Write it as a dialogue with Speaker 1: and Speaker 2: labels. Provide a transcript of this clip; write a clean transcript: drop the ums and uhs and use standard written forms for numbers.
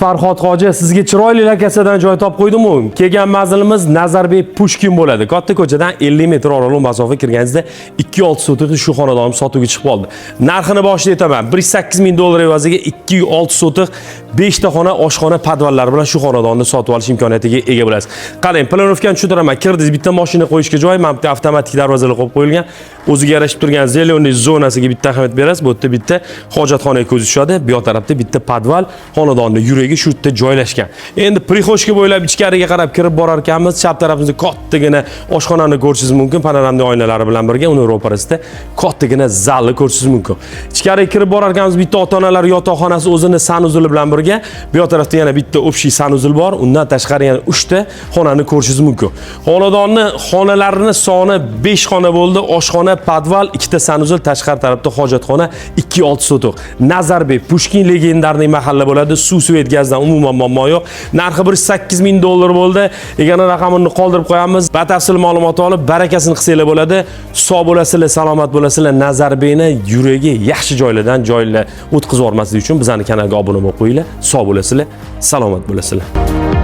Speaker 1: Farhod hoji, sizga chiroyli lokatsiyadan joy topib qo'ydim-ku. Kelgan manzilimiz Nazarbey Pushkin bo'ladi. Katta ko'chadan 50 metr oraliq masofa kirganingizda 2.6 sotikli shu xonadonimiz sotuvga chiqib qoldi. Narxini boshida aytaman. 108 ming dollar evaziga 2.6 sotik 5 ta xona, oshxona, podvallar bilan shu xonadonni sotib olish imkoniyatiga ega bo'lasiz. Qarang, planovkani tushuntiraman. Kirdingiz, bitta mashina qo'yishga joy, mana bitta avtomatik darvozalar qo'yib qo'yilgan. O'ziga yarashib turgan zeleniy zonasiga bitta ahamiyat berasiz. Bu yerda bitta hojatxonaga ko'z tushadi. Bu tarafda bitta podval, xonadonni yuragi shu yerda joylashgan. Endi prixoshka bo'ylab ichkariga qarab kirib borar ekanmiz. Chap tarafimizda kattagina oshxonani ko'rishingiz mumkin, panoramli oynalari bilan birga. Uni ro'parasida kattagina zalni ko'rishingiz mumkin. Ichkariga kirib borar ekanmiz, bitta ota-onalar yotoqxonasi o'zini sanuzuli bilan birga. Bu tarafda yana bitta общий sanuzul bor. Undan tashqari yana 3 ta xonani ko'rishingiz mumkin. Xonalarini soni 5 xona bo'ldi. Oshxona, podval, 2 ta sanuzul, tashqari tarafda hojatxona, 2.6 sotik. Nazarbey Pushkin legendarniy mahalla bo'ladi. Suv, svet, gazdan umuman muammo yo'q. Narxi 108 ming dollar bo'ldi. Yagona raqamini qoldirib qo'yamiz. Batafsil ma'lumot olib, barakasini qilsanglar bo'ladi. Sog' bo'lasizlar, salomat bo'lasizlar. Nazarbeyni yuragi yaxshi joylardan joylar o'tkazib yubormaslik uchun bizning kanalga obuna bo'lib qo'yinglar. Sog' bo'lasizlar, salomat bo'lasizlar.